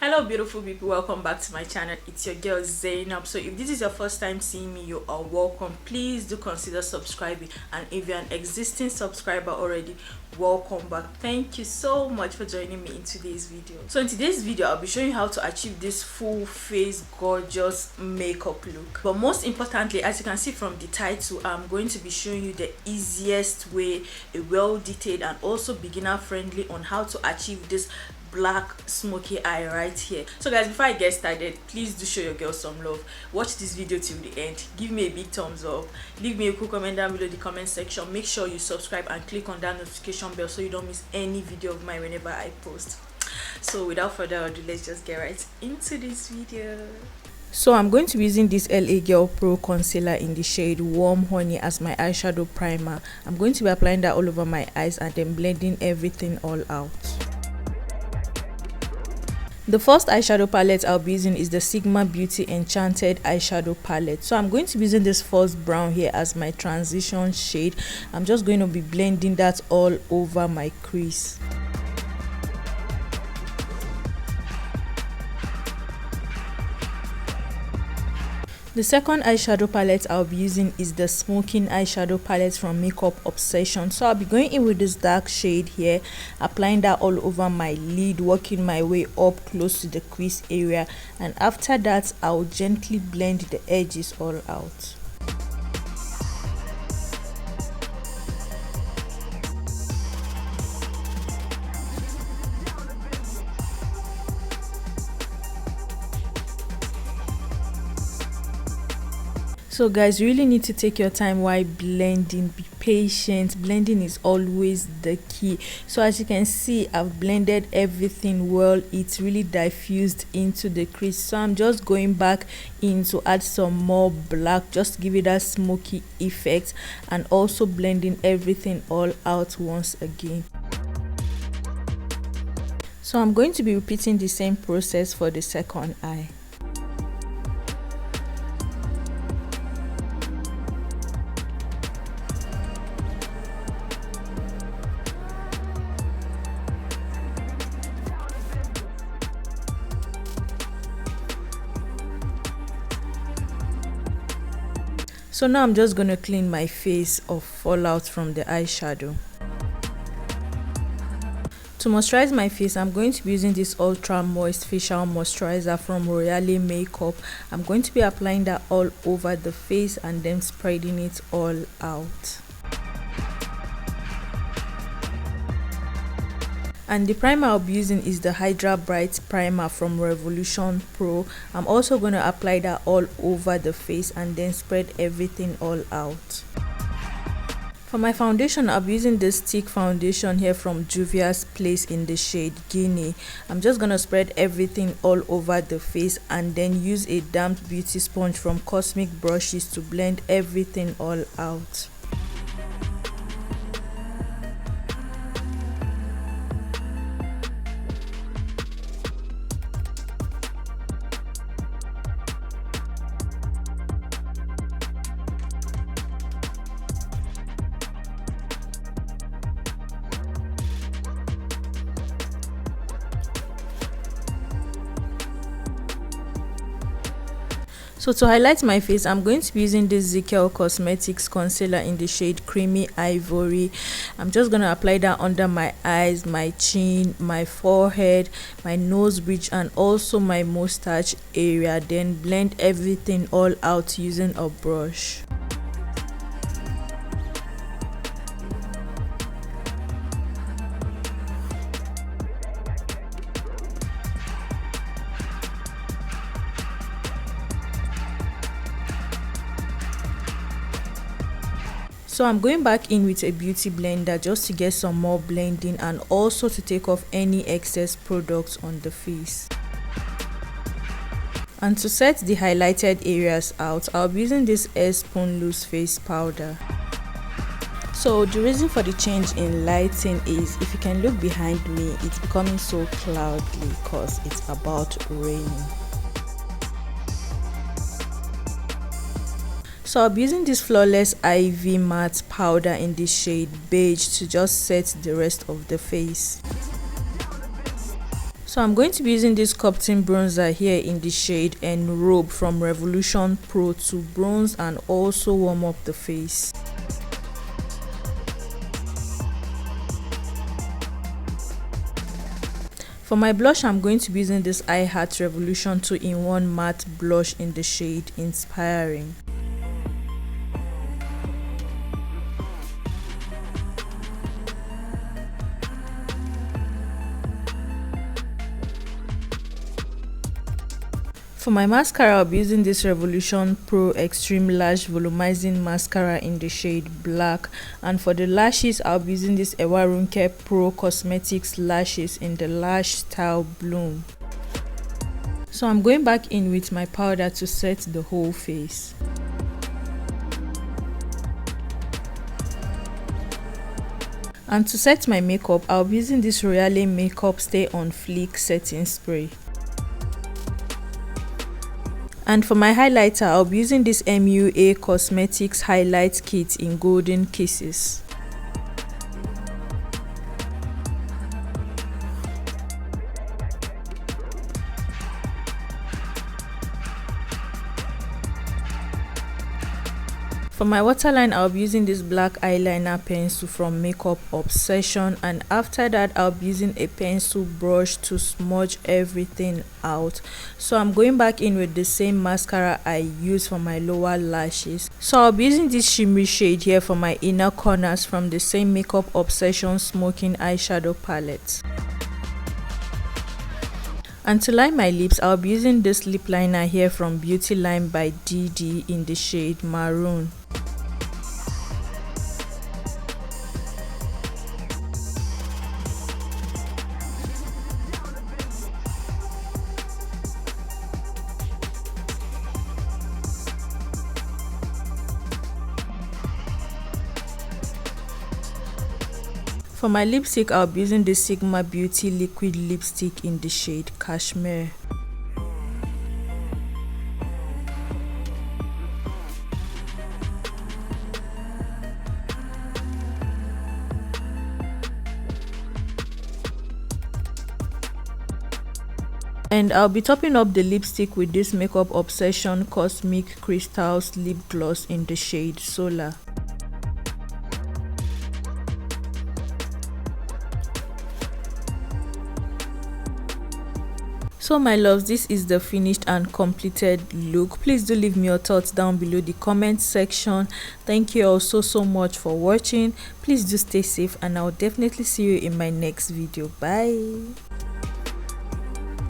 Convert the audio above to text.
Hello beautiful people, welcome back to my channel. It's your girl Zainab. So if this is your first time seeing me, you are welcome. Please do consider subscribing, and if you're an existing subscriber already, welcome back. Thank you so much for joining me in today's video. So in today's video, I'll be showing you how to achieve this full face gorgeous makeup look. But most importantly, as you can see from the title, I'm going to be showing you the easiest way, a well detailed and also beginner friendly on how to achieve this black smoky eye right here. So guys, before I get started, please do show your girl some love. Watch this video till the end, give me a big thumbs up, leave me a cool comment down below the comment section, make sure you subscribe and click on that notification bell so you don't miss any video of mine whenever I post. So without further ado, let's just get right into this video. So I'm going to be using this LA Girl Pro concealer in the shade Warm Honey as my eyeshadow primer. I'm going to be applying that all over my eyes and then blending everything all out. The first eyeshadow palette I'll be using is the Sigma Beauty Enchanted eyeshadow palette. So I'm going to be using this first brown here as my transition shade. I'm just going to be blending that all over my crease. The second eyeshadow palette I'll be using is the Smokin eyeshadow palette from Makeup Obsession. So I'll be going in with this dark shade here, applying that all over my lid, working my way up close to the crease area, and after that I'll gently blend the edges all out. So guys, you really need to take your time while blending. Be patient. Blending is always the key. So as you can see, I've blended everything well. It's really diffused into the crease. So I'm just going back in to add some more black, just to give it that smoky effect, and also blending everything all out once again. So I'm going to be repeating the same process for the second eye. So now I'm just going to clean my face of fallout from the eyeshadow. To moisturize my face, I'm going to be using this ultra moist facial moisturizer from Royale Makeup. I'm going to be applying that all over the face and then spreading it all out. And the primer I'll be using is the Hydra Bright Primer from Revolution Pro. I'm also going to apply that all over the face and then spread everything all out. For my foundation, I'll be using this stick foundation here from Juvia's Place in the shade Guinea. I'm just going to spread everything all over the face and then use a damp beauty sponge from Cosmic Brushes to blend everything all out. So to highlight my face, I'm going to be using this ZKL Cosmetics concealer in the shade Creamy Ivory. I'm just going to apply that under my eyes, my chin, my forehead, my nose bridge, and also my mustache area. Then blend everything all out using a brush. So I'm going back in with a beauty blender just to get some more blending and also to take off any excess products on the face. And to set the highlighted areas out, I'll be using this Spoon Loose Face Powder. So the reason for the change in lighting is, if you can look behind me, it's becoming so cloudy because it's about raining. So I'll be using this Flawless IV Matte Powder in the shade Beige to just set the rest of the face. So I'm going to be using this sculpting bronzer here in the shade ENROBE from Revolution Pro to bronze and also warm up the face. For my blush, I'm going to be using this I Heart Revolution 2-in-1 matte blush in the shade Inspiring. For my mascara, I'll be using this Revolution Pro Extreme Lash Volumizing Mascara in the shade Black. And for the lashes, I'll be using this MAROON Pro Cosmetics Lashes in the Lash Style Bloom. So I'm going back in with my powder to set the whole face. And to set my makeup, I'll be using this Royale Makeup Stay on Fleek Setting Spray. And for my highlighter, I'll be using this MUA Cosmetics Highlight Kit in Golden Kisses. For my waterline, I'll be using this black eyeliner pencil from Makeup Obsession, and after that I'll be using a pencil brush to smudge everything out. So I'm going back in with the same mascara I used for my lower lashes. So I'll be using this shimmery shade here for my inner corners from the same Makeup Obsession Smoking eyeshadow palette. And to line my lips, I'll be using this lip liner here from Beauty Line by DD in the shade Maroon. For my lipstick, I'll be using the Sigma Beauty liquid lipstick in the shade Cashmere. And I'll be topping up the lipstick with this Makeup Obsession Cosmic Crystals lip gloss in the shade Solar. So my loves, this is the finished and completed look. Please do leave me your thoughts down below the comment section. Thank you all so much for watching. Please do stay safe, and I'll definitely see you in my next video. Bye.